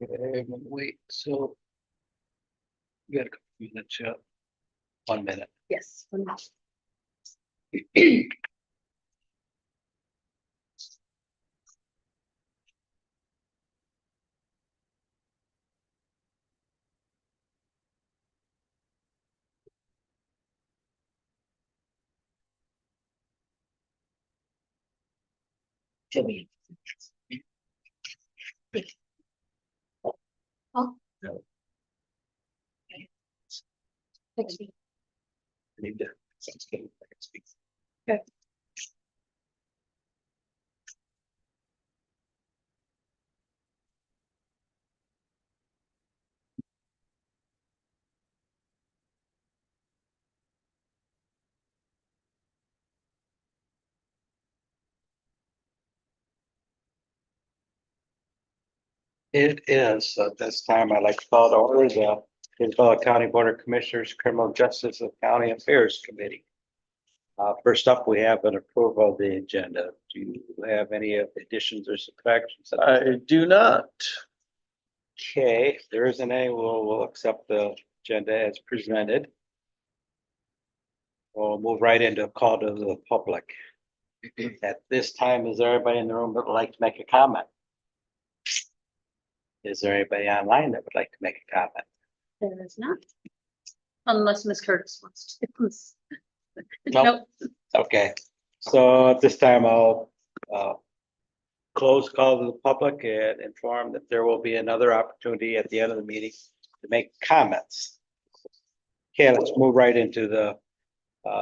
Wait, so. We got a couple minutes, yeah. 1 minute. Yes. Should we? Oh. No. Next week. I need to. Sounds good. I can speak. Okay. It is, at this time, I'd like to call to order the Isabella County Board of Commissioners Criminal Justice and County Affairs Committee. First up, we have an approval of the agenda. Do you have any additions or subtractions? I do not. Okay, if there isn't any, we'll accept the agenda as presented. We'll move right into a call to the public. At this time, is there anybody in the room that would like to make a comment? Is there anybody online that would like to make a comment? There is not. Unless Miss Curtis wants to. Nope. Okay, so at this time, I'll close call to the public and inform that there will be another opportunity at the end of the meeting to make comments. Okay, let's move right into the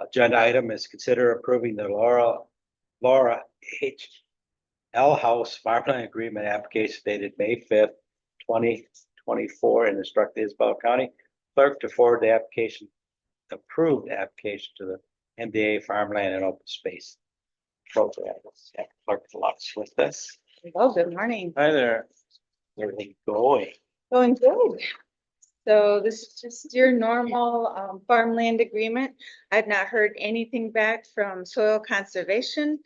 agenda item is consider approving the Laura H. L. House Farmland Agreement application dated May 5th, 2024, and instruct the Isabella County Clerk to forward the approved application to the MDA Farmland and Open Space Program. Clerk Lux with us. Oh, good morning. Hi there. Everything going. Going good. So this is just your normal farmland agreement. I've not heard anything back from Soil Conservation.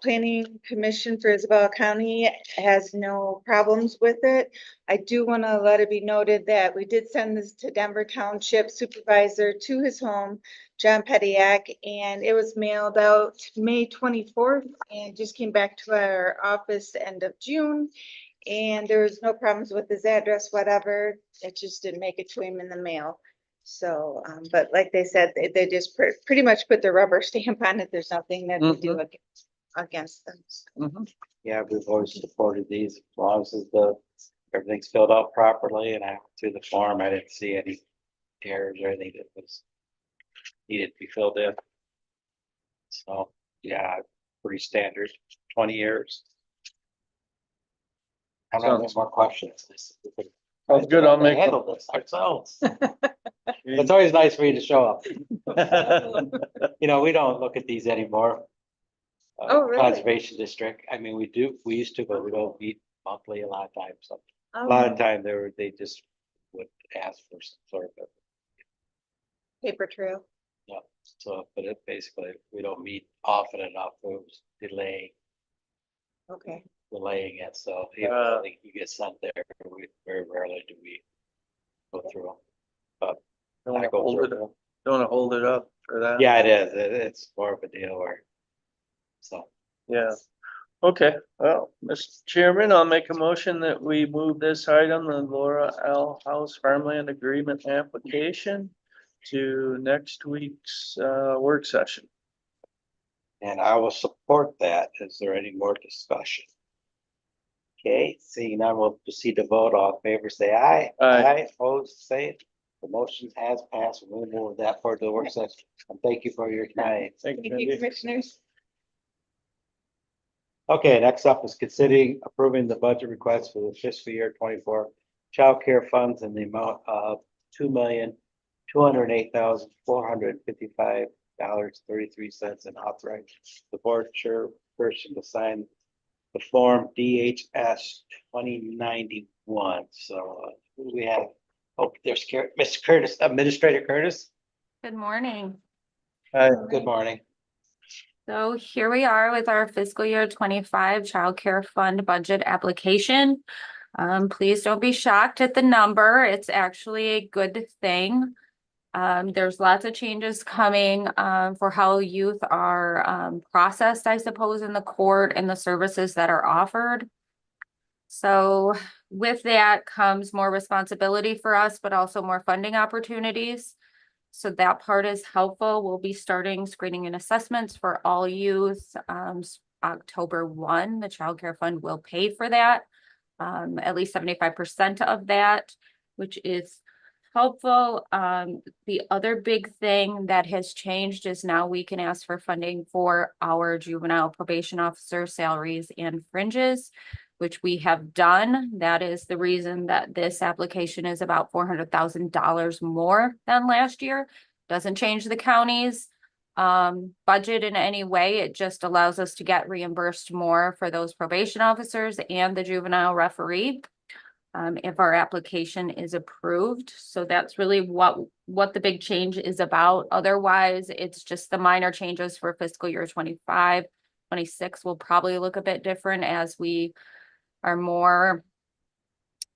Planning Commission for Isabella County has no problems with it. I do want to let it be noted that we did send this to Denver Township Supervisor to his home, John Pediak, and it was mailed out May 24th and just came back to our office end of June. And there was no problems with his address, whatever. It just didn't make it to him in the mail. So, but like they said, they just pretty much put the rubber stamp on it. There's nothing that they do against them. Yeah, we've always supported these as long as everything's filled out properly and I went through the form. I didn't see any errors or anything that was needed to be filled in. So, yeah, pretty standard, 20 years. I don't have any more questions. Sounds good. I'll make, Handle this ourselves. It's always nice for you to show up. You know, we don't look at these anymore. Oh, really? Conservation district. I mean, we used to, but we don't meet monthly a lot of times. So a lot of time they just would ask for some sort of, Paper trail. yeah. So, but it basically, we don't meet often enough. It was delaying Okay. it. So even though you get sent there, we very rarely do we go through them. But don't want I to go hold through it, them. don't want to hold it up for that. Yeah, it is. It's more of a deal where. So. Yeah. Okay, well, Mr. Chairman, I'll make a motion that we move this item, the Laura L. House Farmland Agreement application to next week's work session. And I will support that. Is there any more discussion? Okay, seeing none, we'll proceed to vote. All in favor, say aye. Aye. Opposed, say. The motion has passed. We'll move that forward to the work session. And thank you for your time. Thank Thank you, you. commissioners. Okay, next up is considering approving the budget request for the fiscal year 24 child care funds in the amount of $2,208,455.33 and authorize the board chairperson to sign the form DHS 2091. So who do we have? Oh, there's Mr. Curtis, Administrator Curtis. Good morning. Hi. Good morning. So here we are with our fiscal year 25 child care fund budget application. Please don't be shocked at the number. It's actually a good thing. There's lots of changes coming, for how youth are, processed, I suppose, in the court and the services that are offered. So with that comes more responsibility for us, but also more funding opportunities. So that part is helpful. We'll be starting screening and assessments for all youth, October 1. The Child Care Fund will pay for that. At least 75% of that, which is helpful. The other big thing that has changed is now we can ask for funding for our juvenile probation officer salaries and fringes, which we have done. That is the reason that this application is about $400,000 more than last year. Doesn't change the county's budget in any way. It just allows us to get reimbursed more for those probation officers and the juvenile referee, if our application is approved. So that's really what the big change is about. Otherwise, it's just the minor changes for fiscal year 25. 26 will probably look a bit different as we are more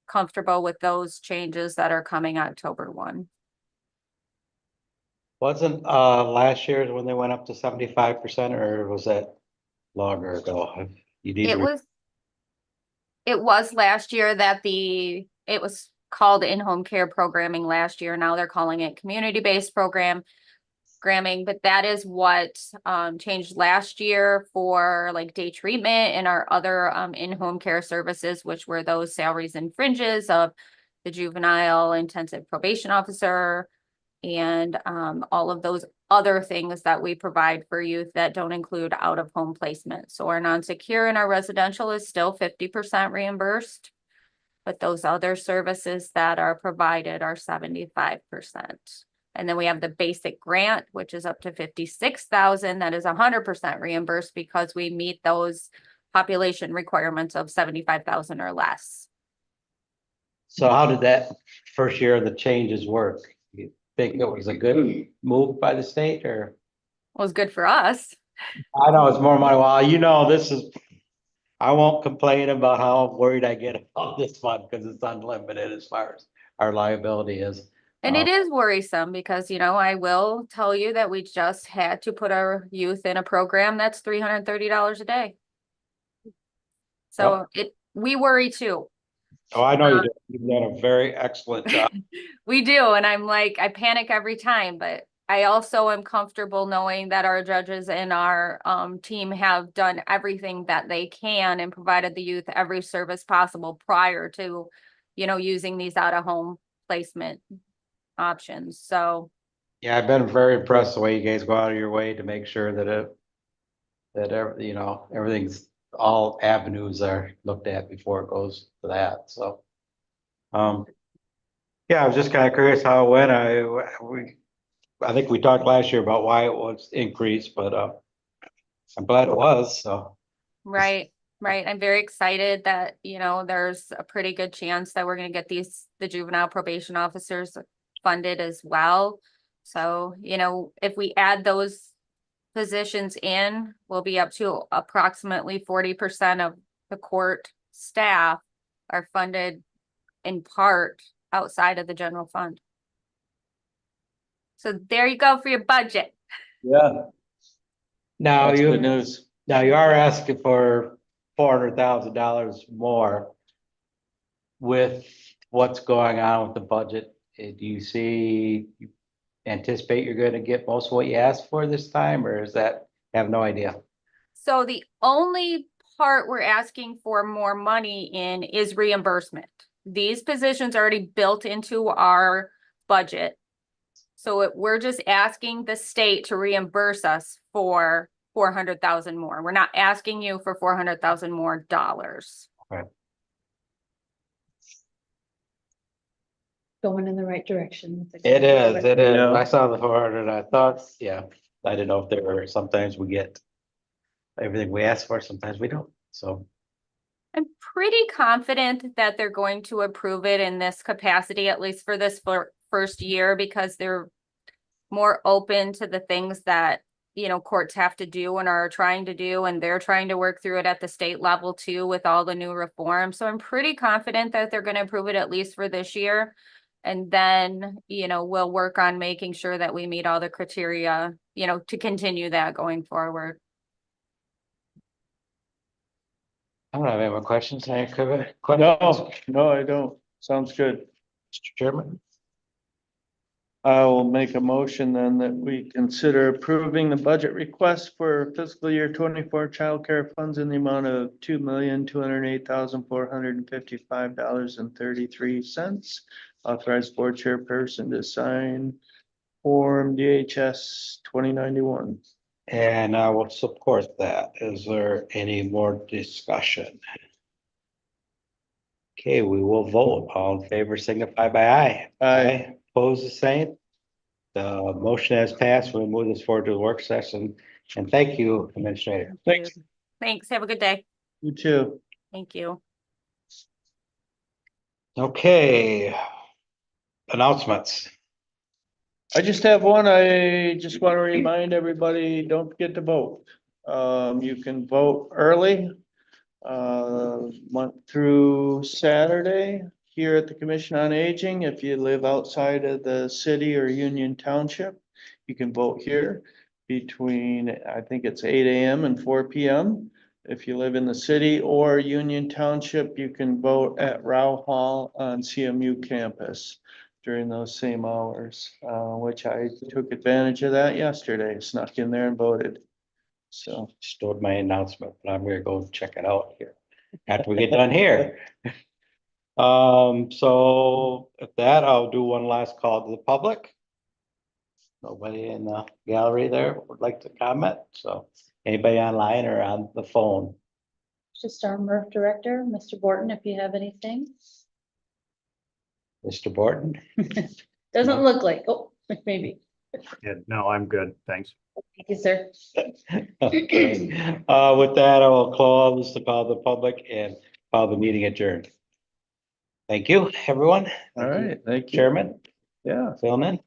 comfortable with those changes that are coming October 1. Wasn't last year's when they went up to 75%, or was that longer ago? You need to. It was last year that it was called in-home care programming last year. Now they're calling it community-based programming, but that is what changed last year for like day treatment and our other in-home care services, which were those salaries and fringes of the juvenile intensive probation officer and all of those other things that we provide for youth that don't include out-of-home placement. So our non-secure and our residential is still 50% reimbursed, but those other services that are provided are 75%. And then we have the basic grant, which is up to 56,000. That is 100% reimbursed because we meet those population requirements of 75,000 or less. So how did that first year of the changes work? You think it was a good move by the state, or? It was good for us. I know it's more money. Well, I won't complain about how worried I get about this fund because it's unlimited as far as our liability is. And it is worrisome because, I will tell you that we just had to put our youth in a program that's $330 a day. So we worry too. Oh, I know you've done a very excellent job. We do. And I'm like, I panic every time, but I also am comfortable knowing that our judges and our team have done everything that they can and provided the youth every service possible prior to, using these out-of-home placement options. So Yeah, I've been very impressed the way you guys go out of your way to make sure that everything's, all avenues are looked at before it goes to that. So yeah, I was just kind of curious how it went. I think we talked last year about why it was increased, but I'm glad it was. So right. I'm very excited that, there's a pretty good chance that we're going to get the juvenile probation officers funded as well. So, if we add those positions in, we'll be up to approximately 40% of the court staff are funded in part outside of the general fund. So there you go for your budget. yeah. Now That's good you news. are asking for $400,000 more with what's going on with the budget. Do you anticipate you're going to get most of what you asked for this time, or is that, I have no idea? So the only part we're asking for more money in is reimbursement. These positions are already built into our budget. So we're just asking the state to reimburse us for 400,000 more. We're not asking you for 400,000 more dollars. Okay. Going in the right direction. It is. Yeah. I saw the 400, I thought, I didn't know if sometimes we get everything we ask for, sometimes we don't, so. I'm pretty confident that they're going to approve it in this capacity, at least for this first year, because they're more open to the things that courts have to do and are trying to do, and they're trying to work through it at the state level too with all the new reforms. So I'm pretty confident that they're gonna approve it at least for this year. And then, we'll work on making sure that we meet all the criteria, to continue that going forward. I don't have any more questions. Any questions? No, I don't. Sounds good. Mr. Chairman. I will make a motion then that we consider approving the budget request for fiscal year 24 childcare funds in the amount of $2,208,455.33. Authorized board chairperson to sign Form DHS 2091. And I will support that. Is there any more discussion? Okay, we will vote. All in favor signify by aye. Aye. Oppose the same. The motion has passed. We'll move this forward to the work session. And thank you, Administrator. Thanks. Thanks. Have a good day. You too. Thank you. Okay. Announcements. I just have one. I just want to remind everybody, don't forget to vote. You can vote early, month through Saturday here at the Commission on Aging. If you live outside of the city or Union Township, you can vote here between, I think it's 8 AM and 4 PM. If you live in the city or Union Township, you can vote at Rao Hall on CMU campus during those same hours, which I took advantage of that yesterday, snuck in there and voted. So, Stored my announcement, but I'm gonna go check it out here after we get done here. So at that, I'll do one last call to the public. Nobody in the gallery there would like to comment, so anybody online or on the phone? Just our MRF director, Mr. Borton, if you have anything. Mr. Borton? Doesn't look like, oh, maybe. Yeah, no, I'm good. Thanks. Thank you, sir. Okay, with that, I will close the call to the public and call the meeting adjourned. Thank you, everyone. all right, thank you. Chairman, Yeah. Philman,